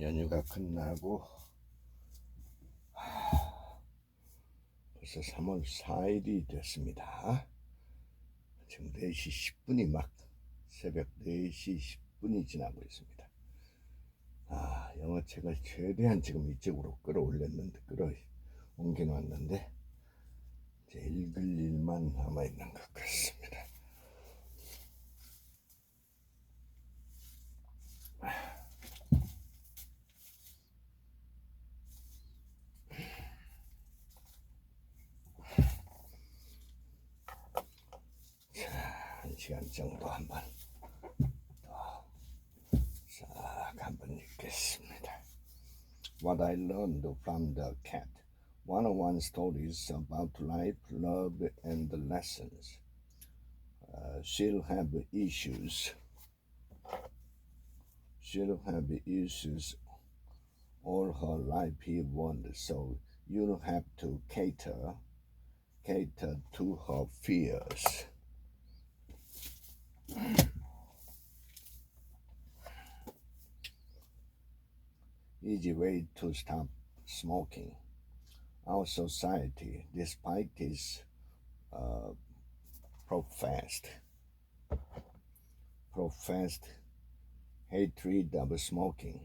연휴가 끝나고 벌써 3월 4일이 됐습니다. 지금 4시 10분이 막 새벽 4시 10분이 지나고 있습니다. 영어책을 최대한 지금 이쪽으로 옮겨 놨는데 이제 읽을 일만 남아있는 것 같습니다. 자, 1시간 정도 한번 읽겠습니다. What I learned from the cat. 101 stories about life, love, and the lessons. She'll have issues. She'll have issues all her life, he warned, so you'll have to cater to her fears. Easy way to stop smoking. Our society, despite its professed hatred of smoking,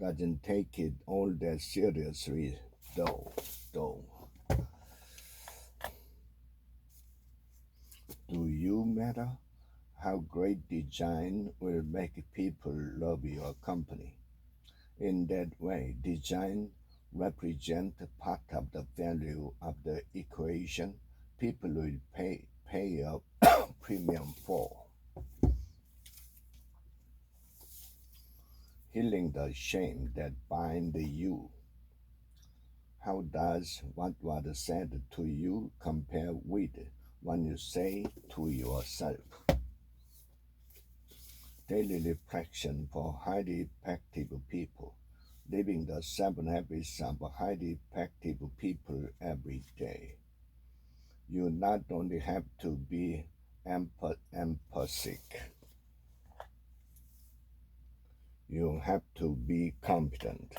doesn't take it all that seriously, though. Do you matter? How great design will make people love your company. In that way, design represents part of the value of the equation people will pay a premium for. Healing the shame that binds you. How does what was said to you compare with what you say to yourself? Daily reflection for highly effective people. Living the 7 habits of highly effective people every day. You not only have to be empathic, you have to be competent.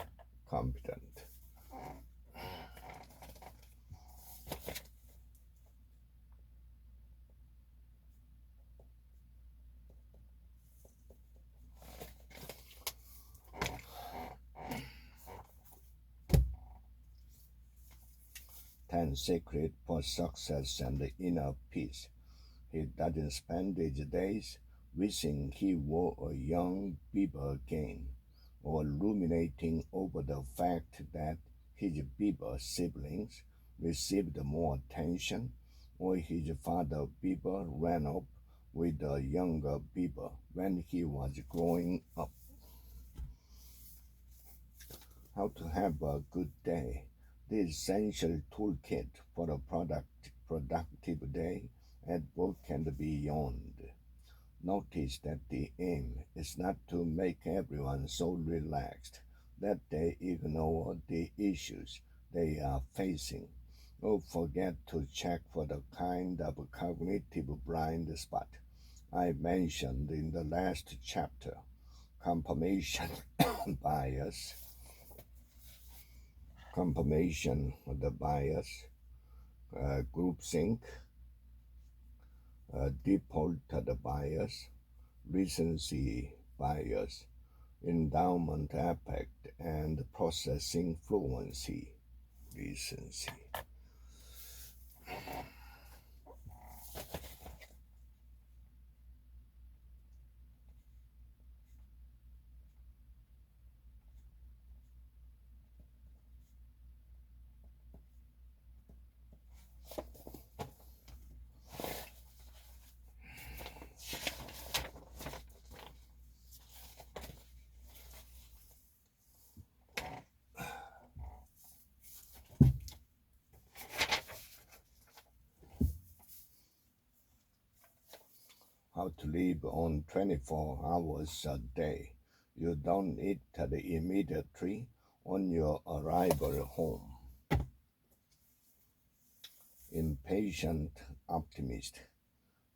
10 secrets for success and inner peace. He doesn't spend his days wishing he were a young beaver again, or ruminating over the fact that his beaver siblings received more attention, or his father beaver ran off with a younger beaver when he was growing up. How to have a good day. The essential toolkit for a productive day at work and beyond. Notice that the aim is not to make everyone so relaxed that they ignore the issues they are facing, or forget to check for the kind of cognitive blind spot I mentioned in the last chapter: confirmation bias, confirmation of the bias, groupthink, default bias, recency bias, endowment effect, and processing fluency. Recency. How to live on 24 hours a day. You don't eat immediately on your arrival home. Impatient optimist.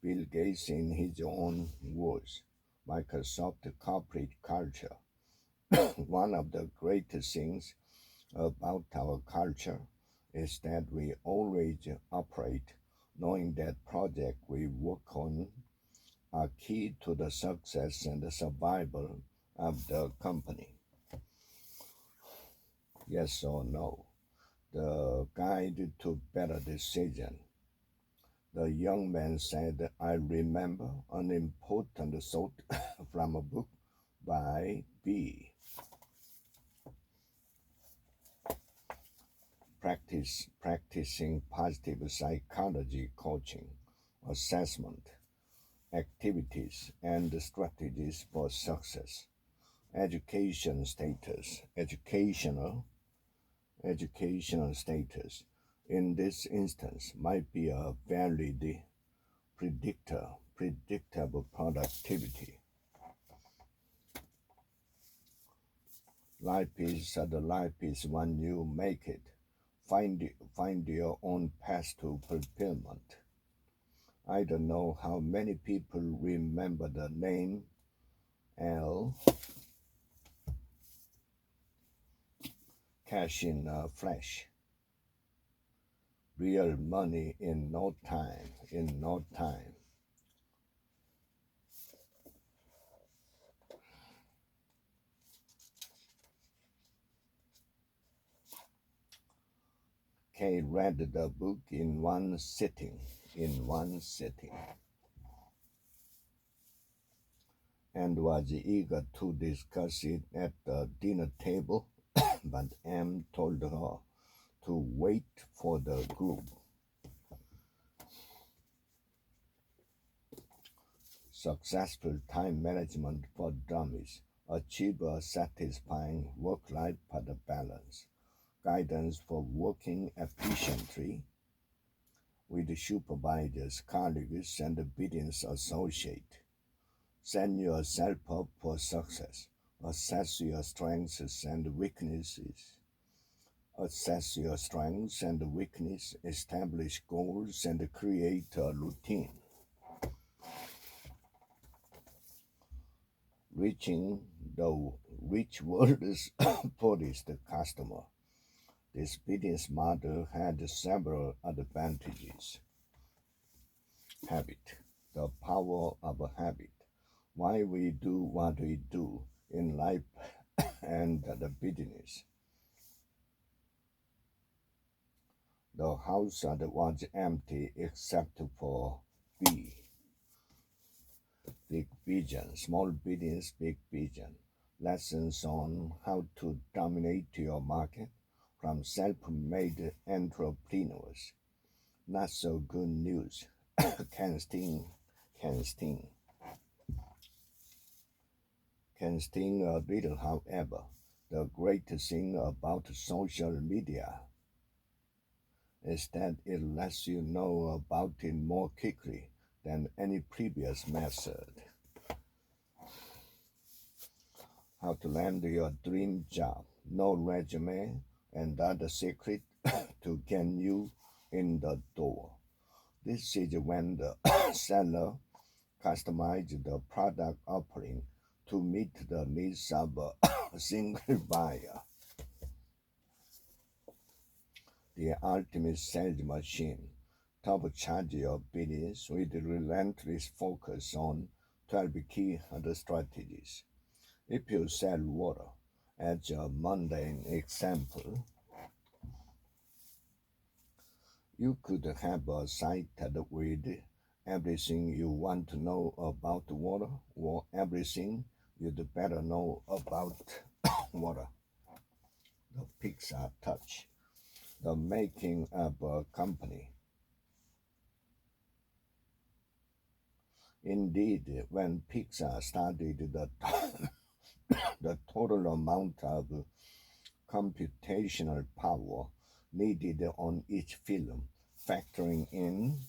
Bill Gates, in his own words, Microsoft corporate culture One of the greatest things about our culture is that we always operate knowing that project we work on are key to the success and the survival of the company. Yes or no? The guide to better decision. The young man said, I remember an important thought from a book by B. Practicing positive psychology coaching, assessment, activities, and strategies for success. Education status, educational status in this instance might be a valid predictable productivity. Life is when you make it. Find your own path to fulfillment. I don't know how many people remember the name L. Cash in flesh. Real money in no time. In no time. Kay read the book in one sitting. In one sitting. And was eager to discuss it at the dinner table, but M told her to wait for the group. Successful time management for dummies. Achieve a satisfying work-life balance. Guidance for working efficiently with supervisors, colleagues, and business associates. Set yourself up for success. Assess your strengths and weaknesses. Assess your strengths and weaknesses. Establish goals and create a routine. Reaching the rich world's poorest customer. This business model had several advantages. Habit, the power of a habit. Why we do what we do in life and the business. The house was empty except for B. Big vision, small business, big vision. Lessons on how to dominate your market from self-made entrepreneurs. Not so good news. can sting, can sting. Can sting a little, however. The great thing about social media is that it lets you know about it more quickly than any previous method. How to land your dream job, no resume, and other secret to get you in the door. This is when the seller customizes the product offering to meet the needs of a single buyer. The ultimate sales machine. Turbocharge your business with relentless focus on 12 key strategies. If you sell water, as a mundane example, you could have a site with everything you want to know about water or everything you'd better know about water. The Pixar touch, the making of a company. Indeed, when Pixar started, the total amount of computational power needed on each film, factoring in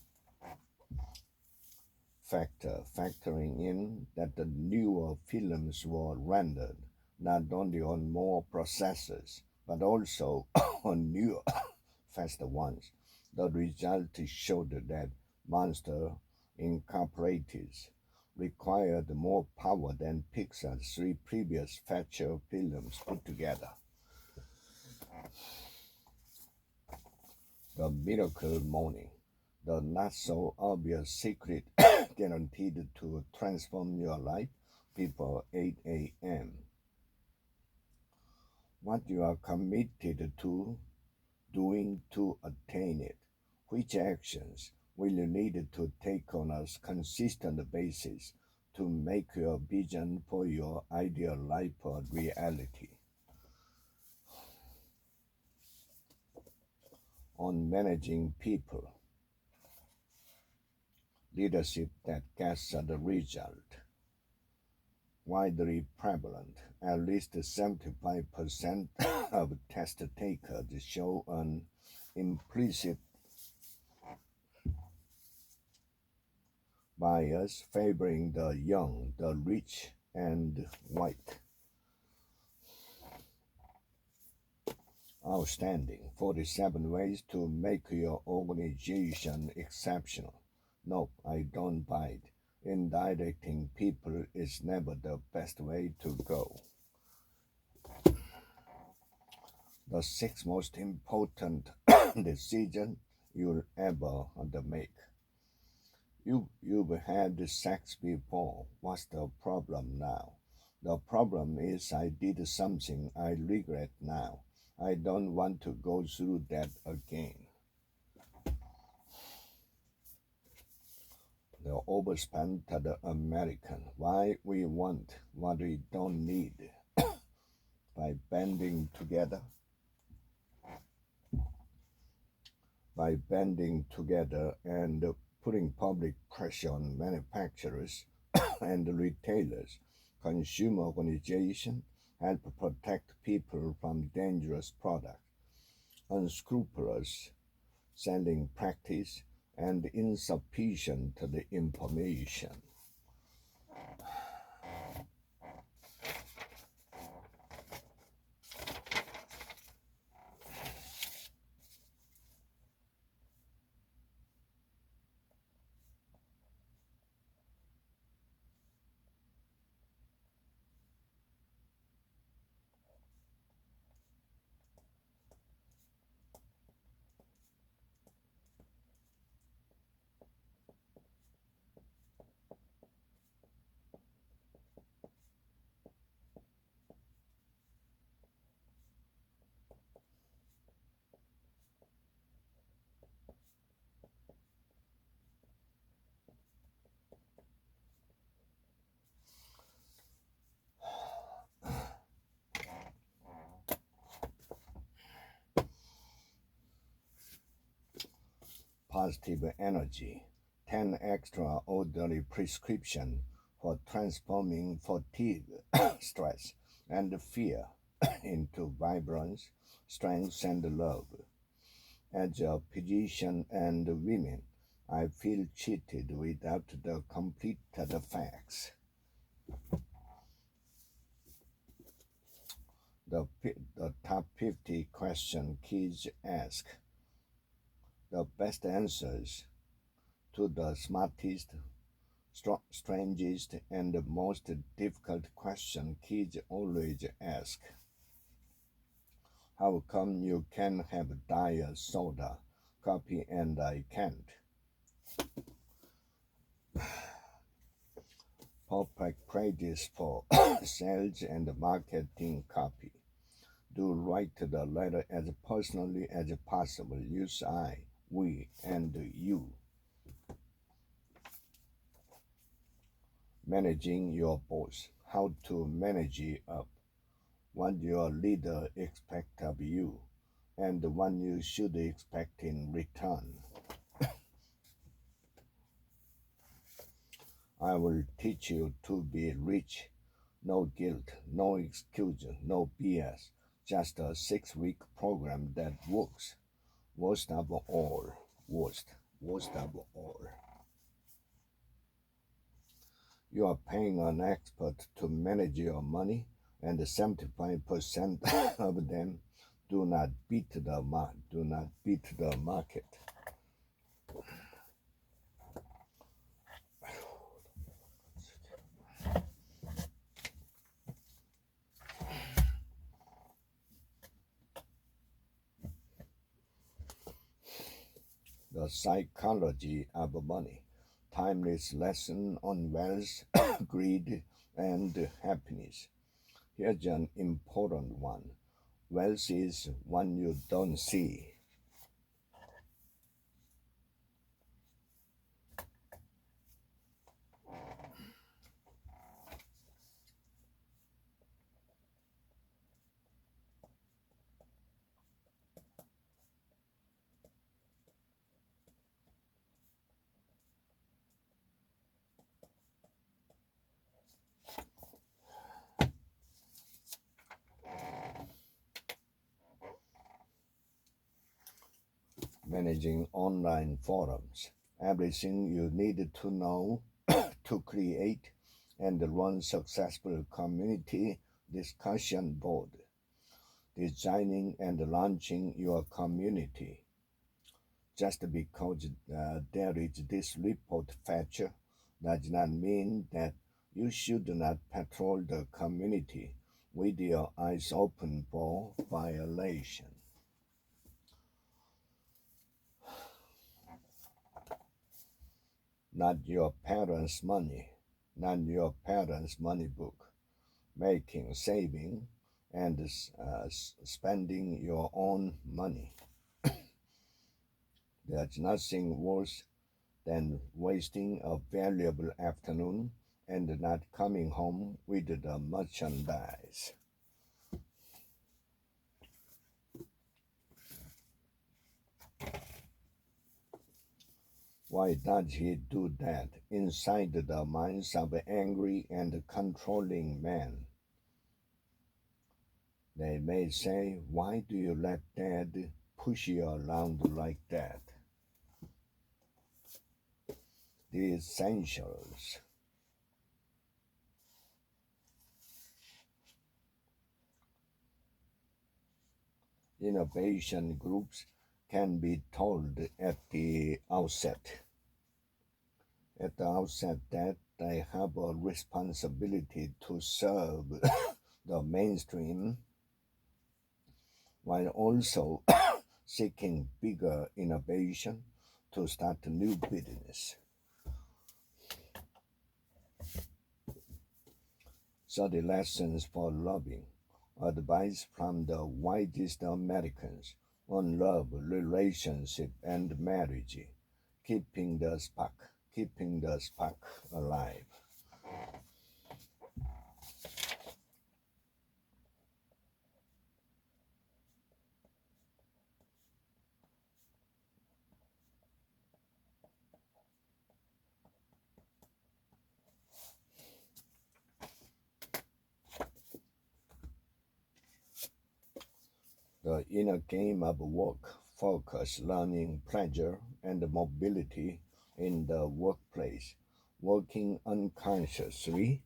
that the newer films were rendered not only on more processors but also on newer, faster ones. The result showed that Monster Incorporated required more power than Pixar's three previous feature films put together. The Miracle Morning, the not-so-obvious secret guaranteed to transform your life before 8 a.m. What you are committed to doing to attain it. Which actions will you need to take on a consistent basis to make your vision for your ideal life a reality? On managing people, leadership that gets the result. Widely prevalent, at least 75% of test takers show an implicit bias favoring the young, the rich, and white. Outstanding. 47 ways to make your organization exceptional. Nope, I don't buy it. Indirecting people is never the best way to go. The 6 most important decisions you'll ever make. You've had sex before. What's the problem now? The problem is I did something I regret now. I don't want to go through that again. The overspent the American. Why we want what we don't need. By banding together and putting public pressure on manufacturers and retailers, consumer organizations help protect people from dangerous products, unscrupulous selling practice, and insufficient information. Positive energy, 10 extraordinary prescriptions for transforming fatigue, stress, and fear into vibrance, strength, and love. As a physician and women, I feel cheated without the complete facts. The top 50 question kids ask. The best answers to the smartest, strangest, and most difficult question kids always ask. How come you can have diet soda, coffee, and I can't? Perfect practice for sales and marketing copy. Do write the letter as personally as possible. Use I, we, and you. Managing your boss. How to manage it up. What your leader expects of you, and what you should expect in return. I will teach you to be rich. No guilt, no excuse, no BS. Just a 6-week program that works. Worst of all. You are paying an expert to manage your money, and 75% of them do not beat the market. The Psychology of Money, timeless lesson on wealth, greed, and happiness. Here's an important one. Wealth is one you don't see. Managing online forums. Everything you needed to know to create and run successful community discussion board. Designing and launching your community. Just because there is this report feature does not mean that you should not patrol the community with your eyes open for violation. Not your parents' money, not your parents' money book. Making, saving, and spending your own money. There's nothing worse than wasting a valuable afternoon and not coming home with the merchandise. Why does he do that inside the minds of angry and controlling men? They may say, why do you let dad push you around like that? The essentials. Innovation groups can be told at the outset that they have a responsibility to serve the mainstream while also seeking bigger innovation to start a new business. So the lessons for loving, advice from the wisest Americans on love, relationship, and marriage, keeping the spark alive. The inner game of work, focus, learning, pleasure, and mobility in the workplace. Working unconsciously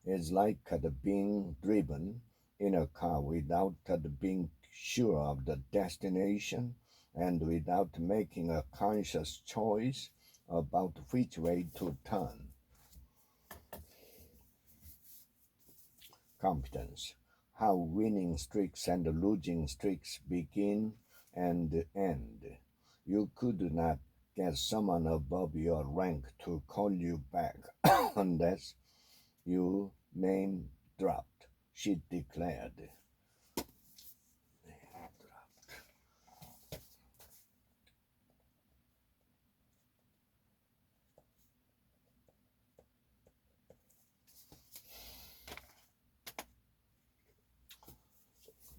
is like being driven in a car without being sure of the destination and without making a conscious choice about which way to turn. Competence. How winning streaks and losing streaks begin and end. You could not get someone above your rank to call you back unless you name dropped, she declared.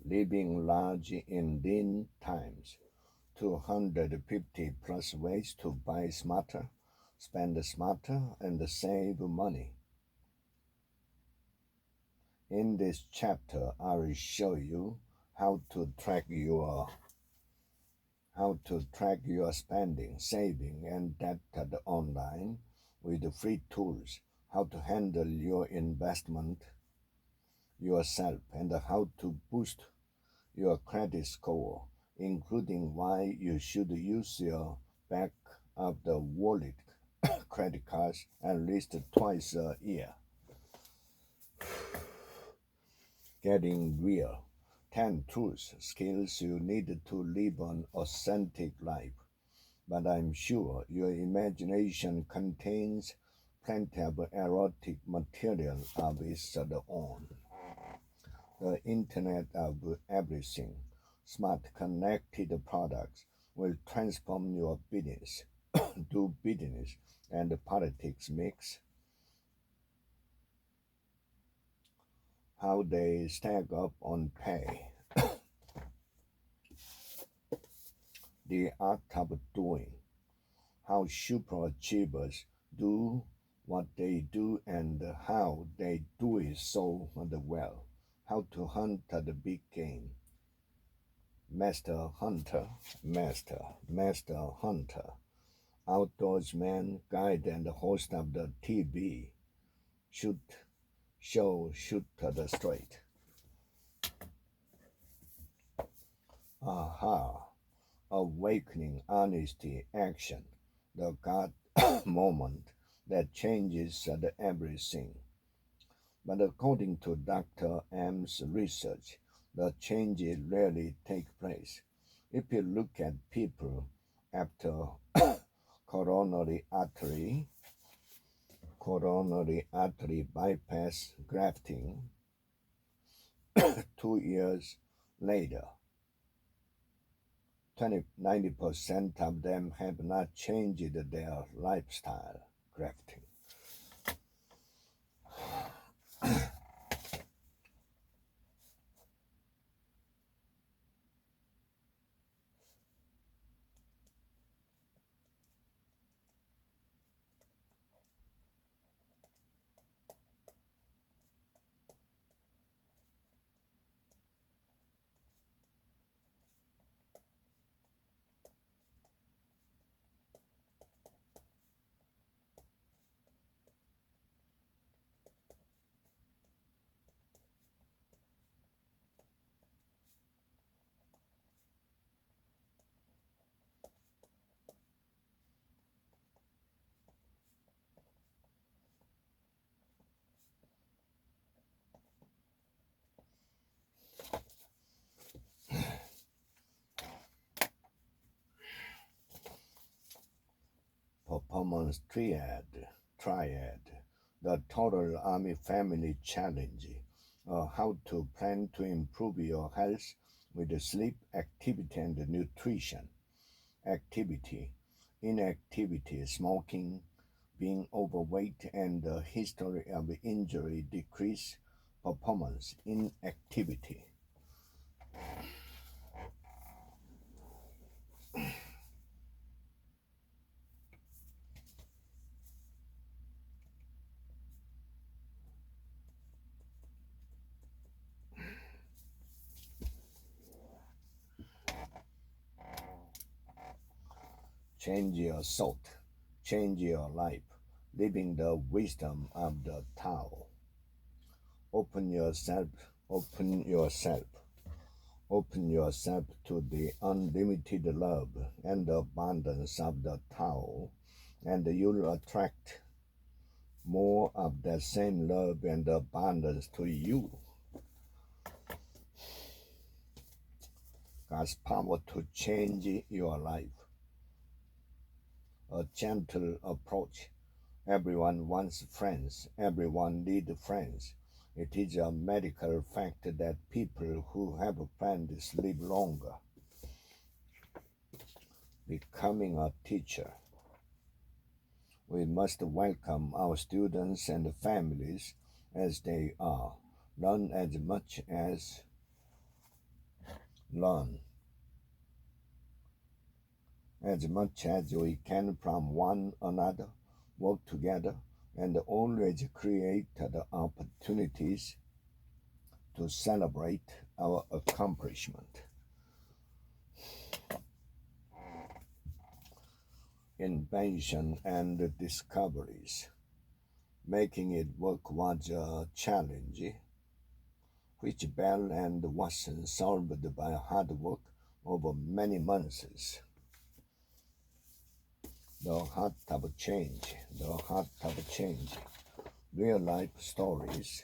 Living large in lean times. 250 plus ways to buy smarter, spend smarter, and save money. In this chapter, I will show you how to track your spending, saving, and debt online with free tools, how to handle your investment yourself, and how to boost your credit score, including why you should use your back of the wallet credit cards at least twice a year. Getting real. 10 truths, skills you need to live an authentic life. But I'm sure your imagination contains plenty of erotic material of its own. The Internet of Everything, smart connected products will transform your business, do business, and politics mix. How they stack up on pay. The art of doing. How superachievers do what they do and how they do it so well. How to hunt the big game. Master Hunter, Master Hunter, outdoorsman, guide, and host of the TV shoot shoot the straight. Aha, awakening, honesty, action, the God moment that changes everything. But according to Dr. M's research, the changes rarely take place. If you look at people after coronary artery bypass grafting 2 years later, 90% of them have not changed their lifestyle. Grafting. Performance triad, the Total Army Family Challenge, how to plan to improve your health with sleep, activity, and nutrition. Activity, inactivity, smoking, being overweight, and a history of injury decrease performance. Inactivity. Change your thought, change your life, living the wisdom of the Tao. Open yourself, open yourself, open yourself to the unlimited love and abundance of the Tao, and you'll attract more of that same love and abundance to you. God's power to change your life. A gentle approach. Everyone wants friends. Everyone needs friends. It is a medical fact that people who have friends live longer. Becoming a teacher. We must welcome our students and families as they are. Learn as much as learn as much as we can from one another, work together, and always create the opportunities to celebrate our accomplishment. Invention and discoveries. Making it work was a challenge, which Bell and Watson solved by hard work over many months. The heart of change, the heart of change. Real life stories,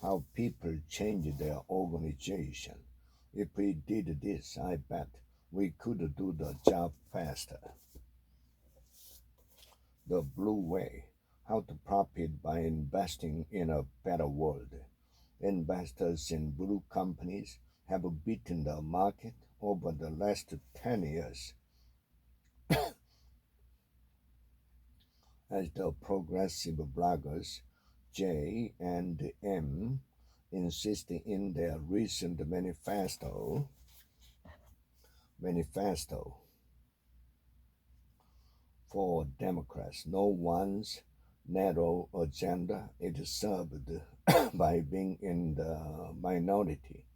how people change their organization, If we did this, I bet we could do the job faster. The blue way, how to profit by investing in a better world. Investors in blue companies have beaten the market over the last 10 years as the progressive bloggers J and M insist in their recent manifesto for Democrats. No one's narrow agenda is served by being in the minority.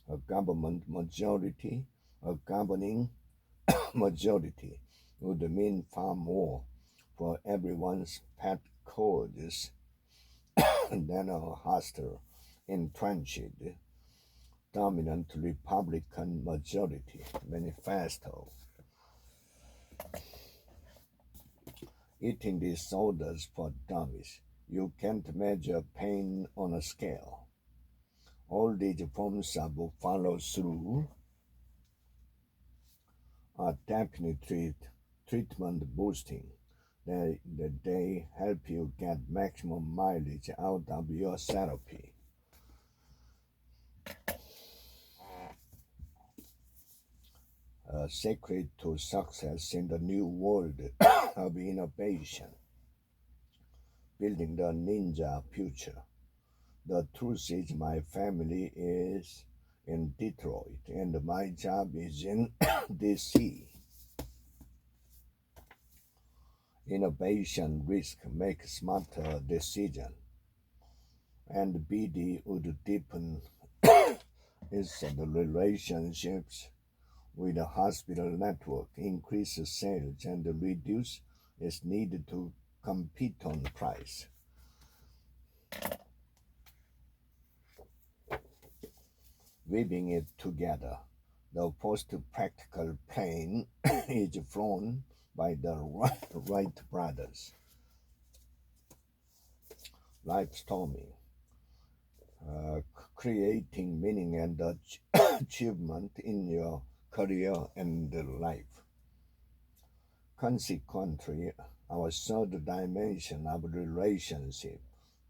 A government majority, a governing majority would mean far more for everyone's pet codes than a hostile, entrenched, dominant Republican majority manifesto. Eating disorders for dummies. You can't measure pain on a scale. All these forms of follow through are definitely treatment boosting. They help you get maximum mileage out of your therapy. A secret to success in the new world of innovation, building the ninja future. The truth is, my family is in Detroit and my job is in DC. Innovation risk make smarter decision, and BD would deepen its relationships with the hospital network, increase sales, and reduce its need to compete on price. Weaving it together, the first practical plane is flown by the Wright brothers. Life storming, creating meaning and achievement in your career and life. Consequently, our third dimension of relationship,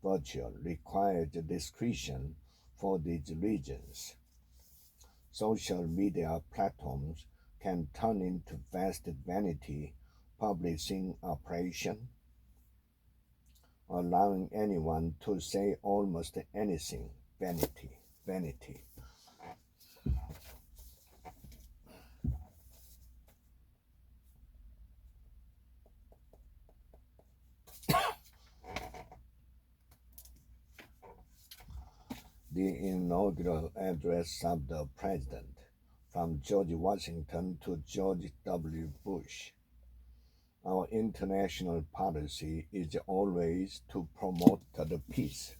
virtual, required discretion for these regions. Social media platforms can turn into vast vanity publishing operation, allowing anyone to say almost anything. Vanity, vanity. The inaugural address of the president, from George Washington to George W. Bush. Our international policy is always to promote the peace.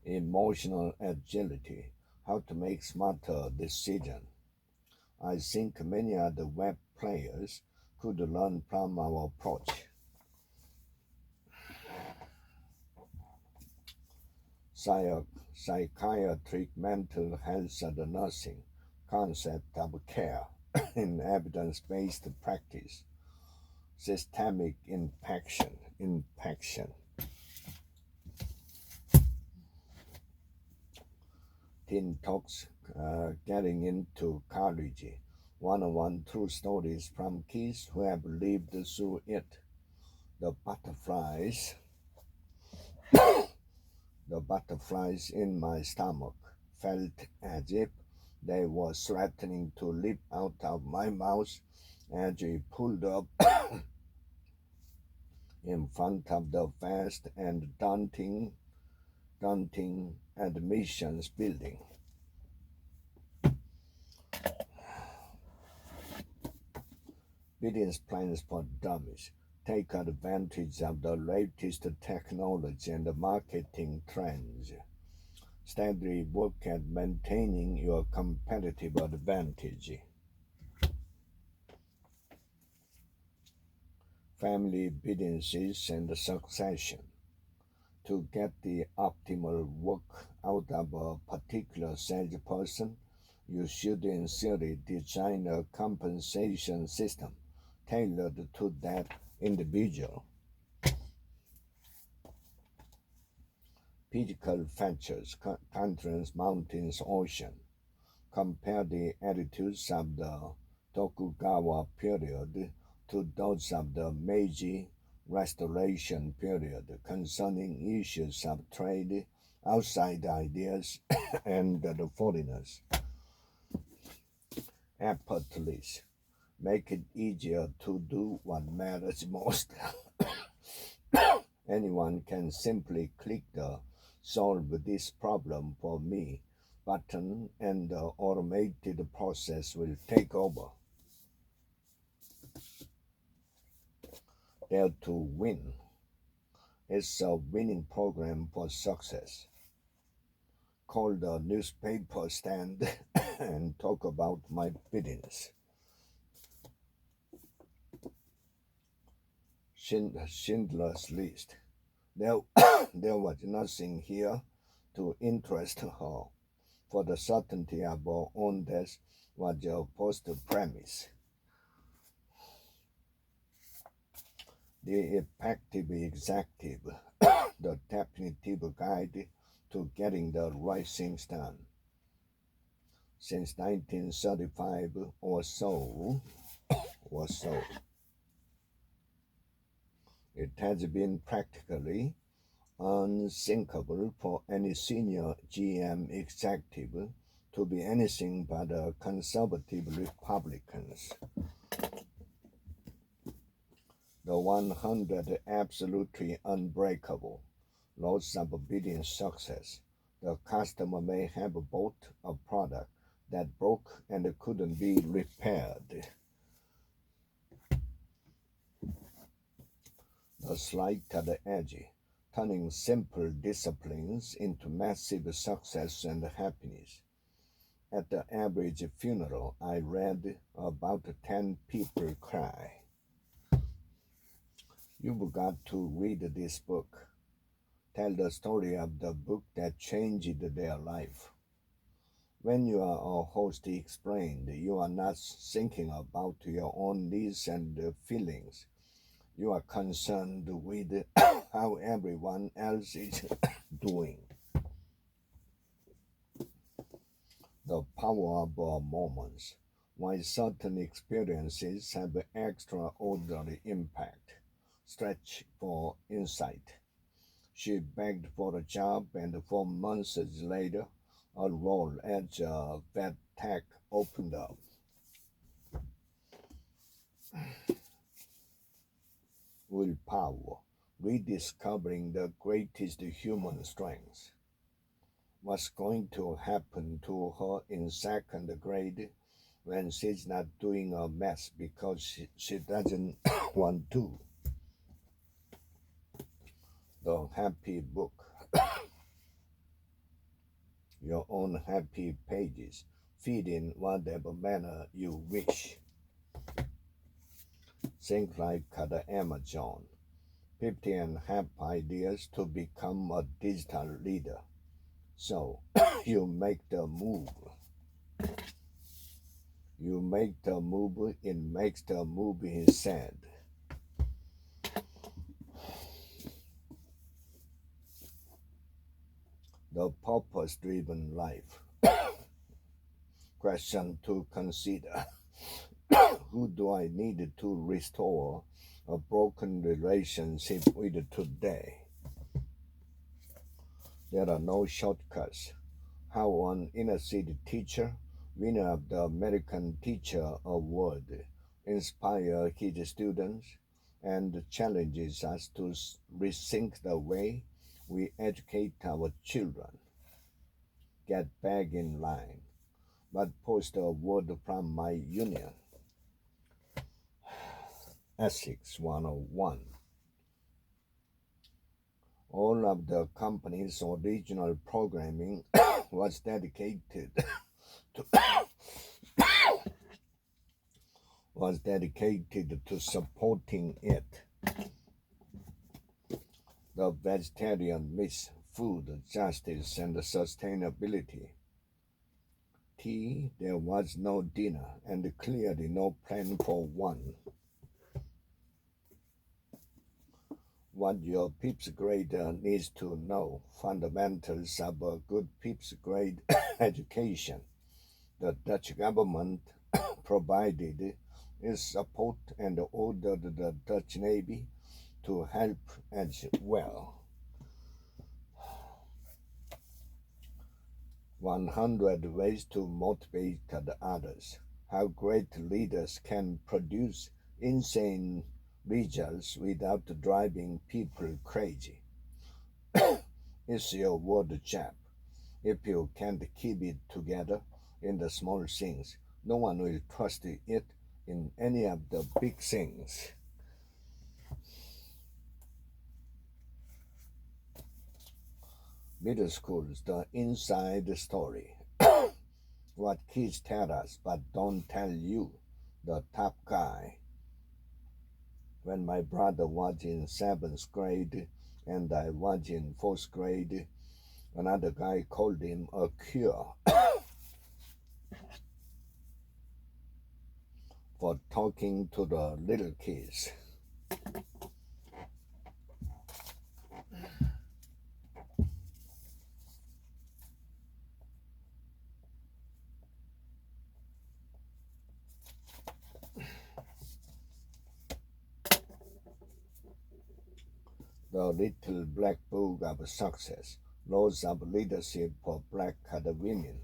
Emotional agility, how to make smarter decisions. I think many other web players could learn from our approach. Psychiatric mental health and nursing concept of care in evidence-based practice. Systemic impaction. Teen talks, getting into college. One-on-one true stories from kids who have lived through it. The butterflies, the butterflies in my stomach felt as if they were threatening to leap out of my mouth as we pulled up in front of the vast and daunting admissions building. Business plans for dummies. Take advantage of the latest technology and marketing trends. Steadily work at maintaining your competitive advantage. Family businesses and succession. To get the optimal work out of a particular salesperson, you should in theory design a compensation system tailored to that individual. Physical features, countries, mountains, ocean. Compare the attitudes of the Tokugawa period to those of the Meiji Restoration period concerning issues of trade, outside ideas, and the foreigners. Effortless. Make it easier to do what matters most. Anyone can simply click the "Solve this problem for me" button and the automated process will take over. Dare to Win is a winning program for success. Call the newspaper stand and talk about my business. Schindler's List. There, there was nothing here to interest her, for the certainty of her own death was a post premise. The effective executive, the definitive guide to getting the right things done. Since 1935 or so, it has been practically unthinkable for any senior GM executive to be anything but a conservative Republicans. The 100 absolutely unbreakable laws of business success. The customer may have bought a product that broke and couldn't be repaired. The slight to the edge, turning simple disciplines into massive success and happiness. At the average funeral, I read about 10 people cry. You've got to read this book. Tell the story of the book that changed their life. When you are a host explained, you are not thinking about your own needs and feelings. You are concerned with how everyone else is doing. The power of moments. Why certain experiences have extraordinary impact. Stretch for insight. She begged for a job, and 4 months later, a role at vet tech opened up. Willpower, rediscovering the greatest human strengths. What's going to happen to her in second grade when she's not doing a math because she doesn't want to? The Happy Book. Your own happy pages. Feed in whatever manner you wish. Think like the Amazon. 50 and half ideas to become a digital leader. So you make the move. You make the move, it makes the movie sad. The purpose-driven life. Question to consider. Who do I need to restore a broken relationship with today? There are no shortcuts. How an inner city teacher, winner of the American Teacher Award, inspires his students and challenges us to rethink the way we educate our children. Get back in line, but post a word from my union. Ethics 101. All of the company's original programming was dedicated to supporting it. The vegetarian myth, food, justice, and sustainability. Tea, there was no dinner, and clearly no plan for one. What your PIPS grader needs to know: fundamentals of a good PIPS grade education. The Dutch government provided its support and ordered the Dutch Navy to help as well. 100 ways to motivate others. How great leaders can produce insane results without driving people crazy. It's your word, chap. If you can't keep it together in the small things, no one will trust it in any of the big things. Middle schools, the inside story. What kids tell us but don't tell you. The top guy. When my brother was in seventh grade and I was in fourth grade, another guy called him a cure for talking to the little kids. The Little Black Book of Success, Laws of Leadership for Black women.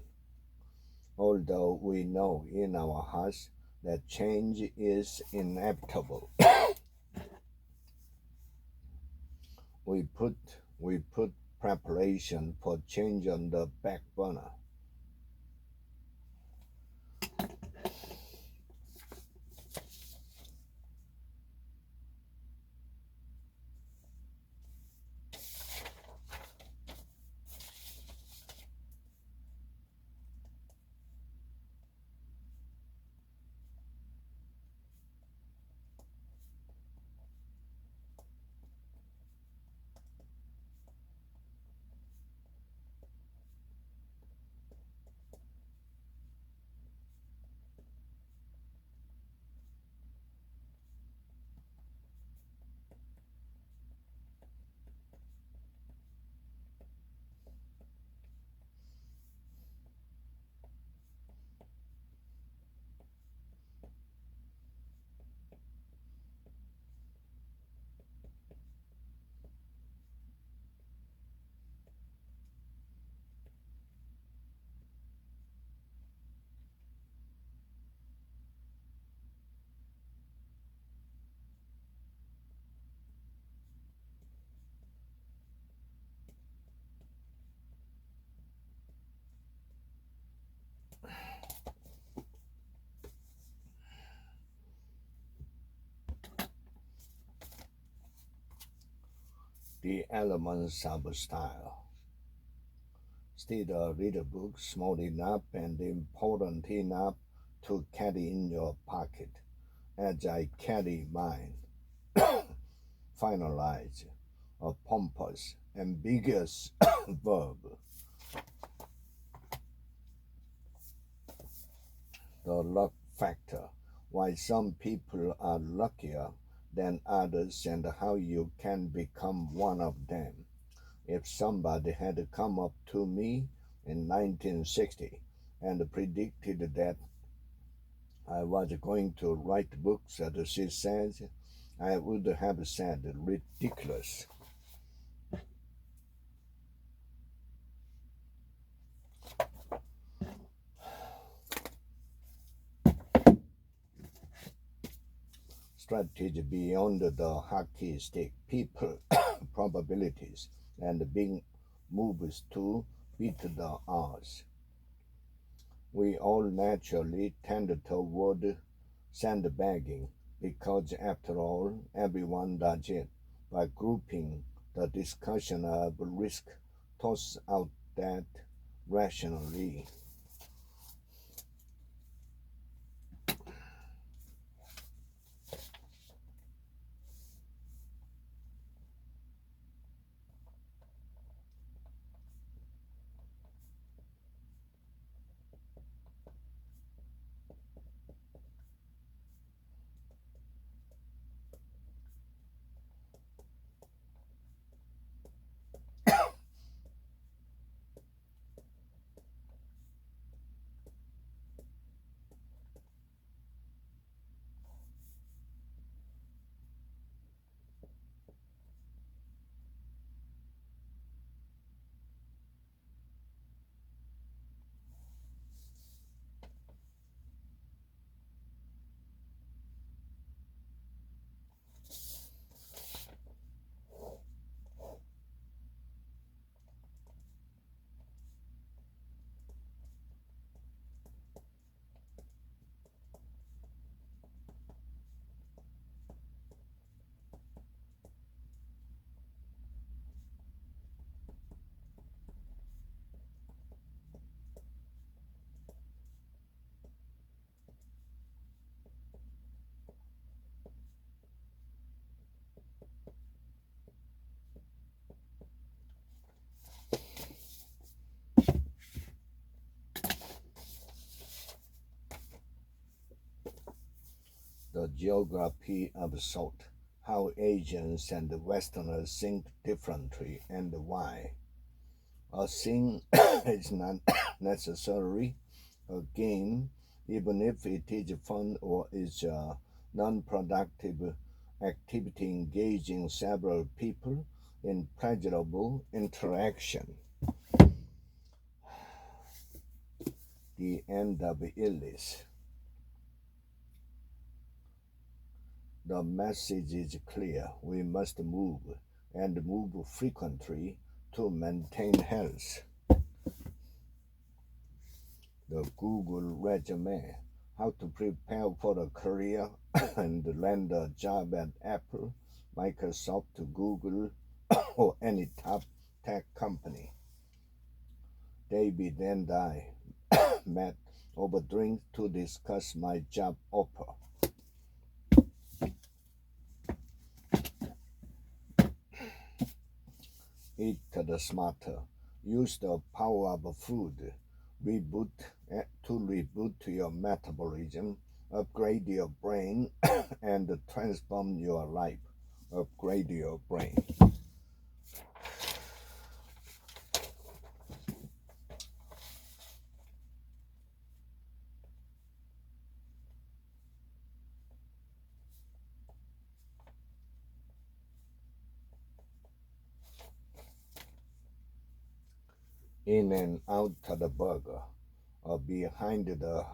Although we know in our hearts that change is inevitable, we put preparation for change on the back burner. The elements of style. Still read a book small enough and important enough to carry in your pocket, as I carry mine. Finalize, a pompous, ambiguous verb. The luck factor. Why some people are luckier than others and how you can become one of them. If somebody had come up to me in 1960 and predicted that I was going to write books, as she says, I would have said ridiculous. Strategy beyond the hockey stick, people, probabilities, and big moves to beat the odds. We all naturally tend toward sandbagging because, after all, everyone does it. By grouping the discussion of risk, toss out that rationally. the geography of thought, how Asians and Westerners think differently and why. A thing is not necessarily a game, even if it is fun or is a non productive activity engaging several people in pleasurable interaction. The end of illness. The message is clear. We must move and move frequently to maintain health. The Google resume, how to prepare for a career and land a job at Apple, Microsoft, Google, or any top tech company. David and I met over drinks to discuss my job offer. Eat the smarter. Use the power of food. Reboot to reboot your metabolism, upgrade your brain, and transform your life. Upgrade your brain. In and out of the burger, or behind the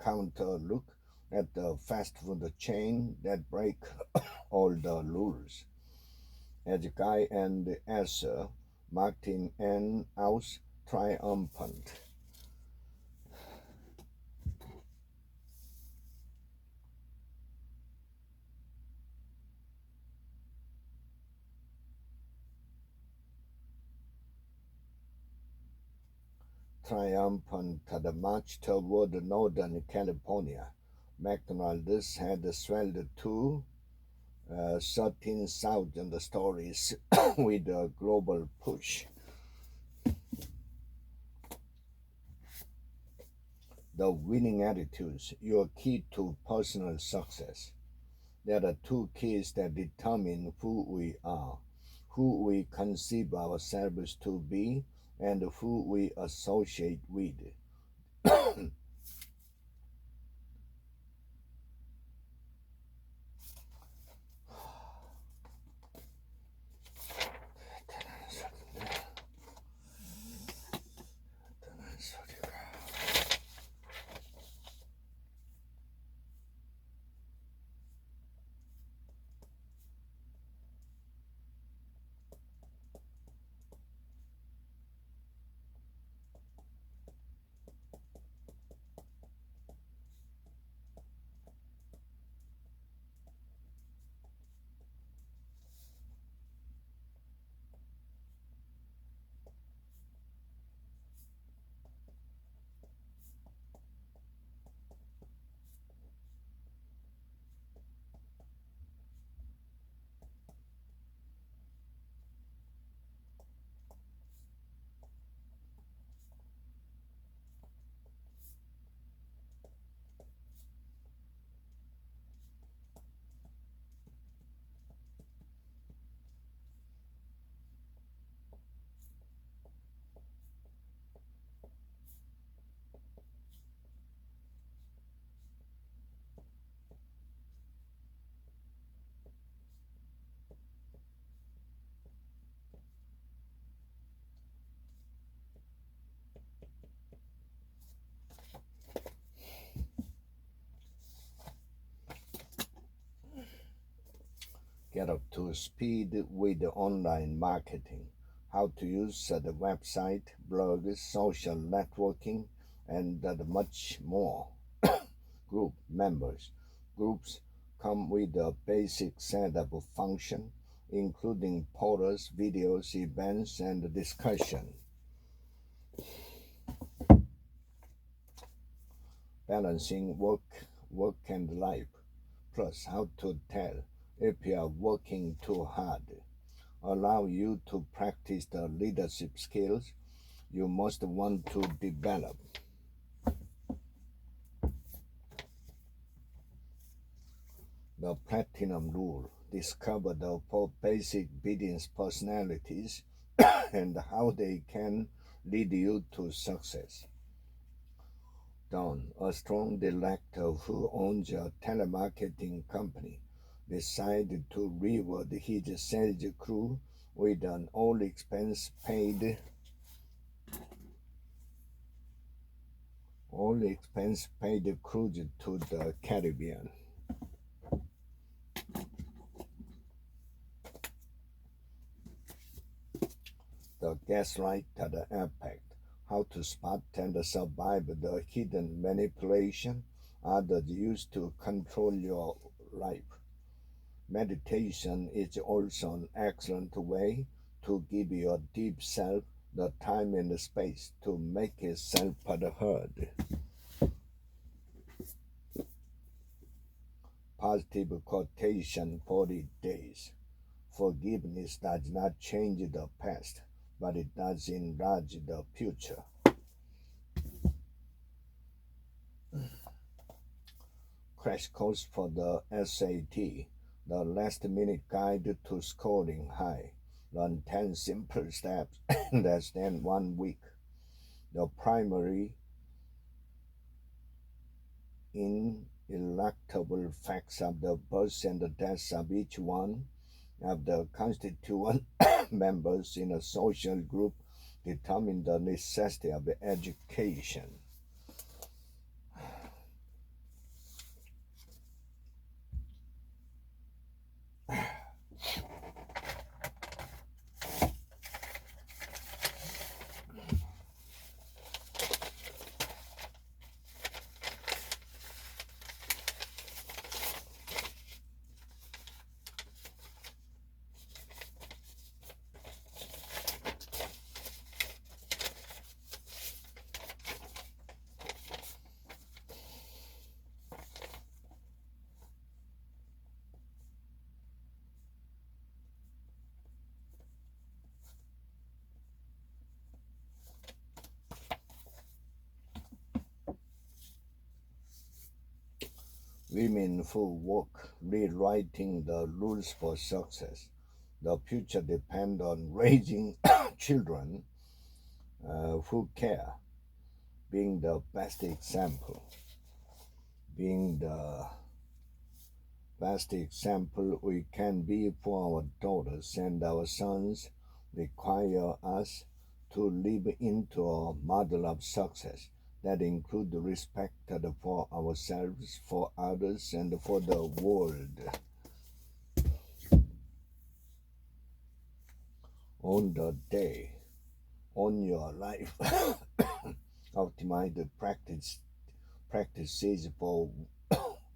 counter look at the fast food chain that break all the rules. As Guy and Esther, Martin and Aus triumphant. Triumphant the march toward Northern California. McDonald's had swelled to 13,000 stories with a global push. The winning attitudes, your key to personal success. There are two keys that determine who we are, who we conceive ourselves to be, and who we associate with. Get up to speed with online marketing, how to use the website, blogs, social networking, and much more. Group members. Groups come with a basic set of function, including photos, videos, events, and discussion. Balancing work and life. Plus, how to tell if you are working too hard. Allow you to practice the leadership skills you must want to develop. The Platinum Rule. Discover the four basic business personalities and how they can lead you to success. Don, a strong director who owns a telemarketing company, decided to reward his sales crew with an all expense paid cruise to the Caribbean. The Gaslight at the Impact. How to spot and survive the hidden manipulation others use to control your life. Meditation is also an excellent way to give your deep self the time and the space to make itself heard. Positive quotation 40 days. Forgiveness does not change the past, but it does enlarge the future. Crash course for the SAT, the last minute guide to scoring high. Learn 10 simple steps in less than 1 week. The primary ineluctable facts of the births and the deaths of each one of the constituent members in a social group determine the necessity of education. Women who work rewriting the rules for success. The future depends on raising children who care, being the best example. Being the best example we can be for our daughters and our sons require us to live into a model of success that includes respect for ourselves, for others, and for the world. On the day, on your life, optimize the practices for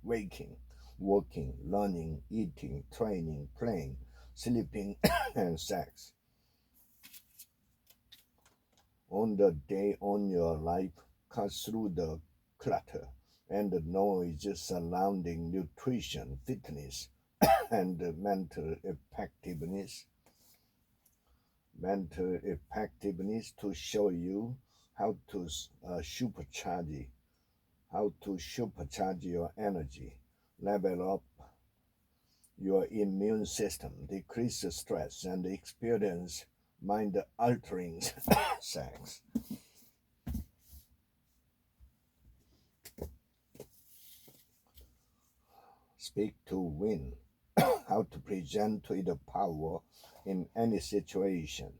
waking, working, learning, eating, training, playing, sleeping, and sex. On the day on your life, cut through the clutter and the noise surrounding nutrition, fitness, and mental effectiveness. Mental effectiveness to show you how to supercharge, your energy, level up your immune system, decrease stress, and experience mind altering sex. Speak to win. How to present with the power in any situation.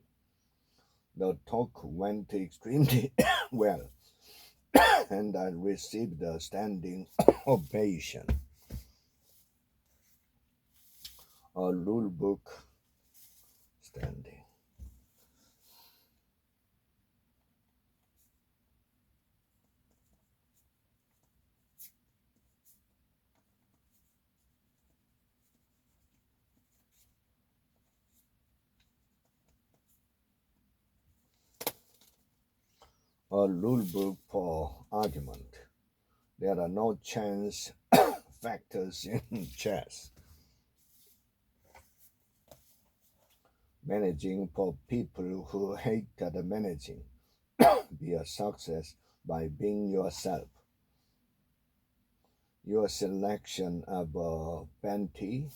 The talk went extremely well, and I received a standing ovation. A rule book standing. A rule book for argument. There are no chance factors in chess. Managing for people who hate the managing. Be a success by being yourself. Your selection of venti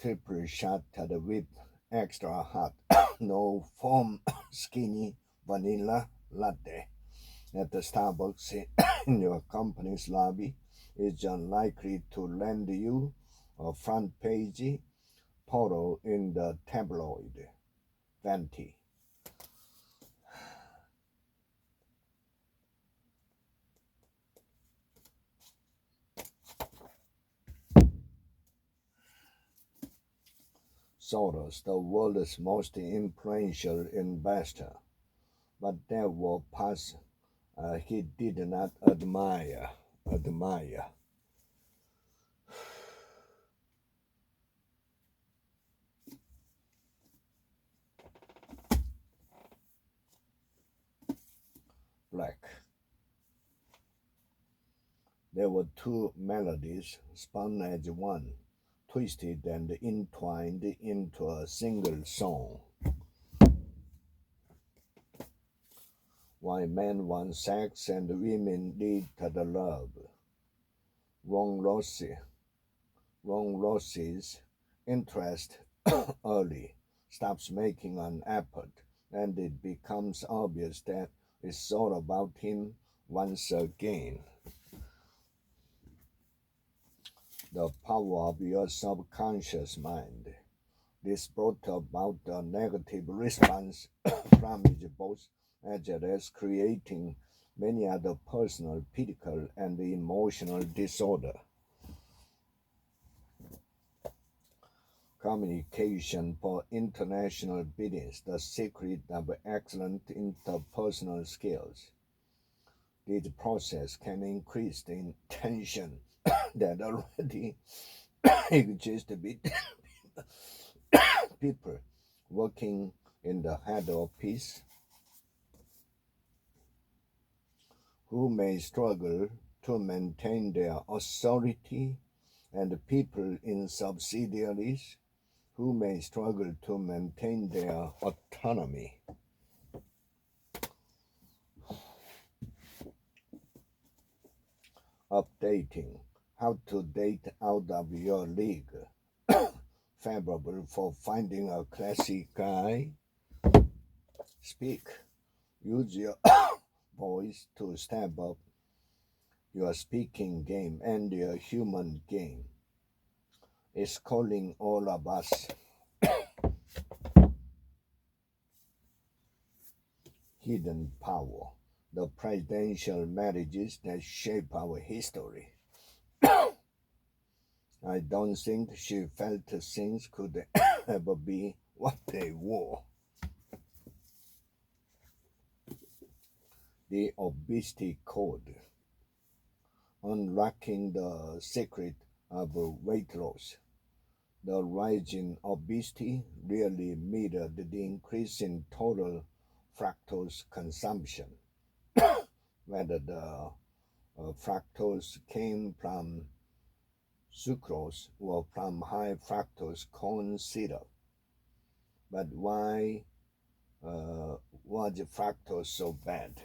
triple shot with extra hot, no foam, skinny vanilla latte at the Starbucks in your company's lobby is unlikely to lend you a front page photo in the tabloid. Venti. Soros, the world's most influential investor, but there were parts he did not admire. Black. There were two melodies spun as one, twisted and entwined into a single song. Why men want sex and women lead to the love. Ron Rossi, Ron Rossi's interest early stops making an effort, and it becomes obvious that it's all about him once again. The power of your subconscious mind. This brought about a negative response from his boss, as well as creating many other personal, physical, and emotional disorders. Communication for international business, the secret of excellent interpersonal skills. This process can increase the tension that already exists between people working in the head office who may struggle to maintain their authority and people in subsidiaries who may struggle to maintain their autonomy. Updating how to date out of your league. Favorable for finding a classy guy. Speak. Use your voice to step up your speaking game and your human game. It's calling all of us. Hidden power. The presidential marriages that shape our history. I don't think she felt things could ever be what they were. The obesity code. Unlocking the secret of weight loss. The rise in obesity really mirrored the increase in total fructose consumption, whether the fructose came from sucrose or from high fructose corn syrup. But why was fructose so bad?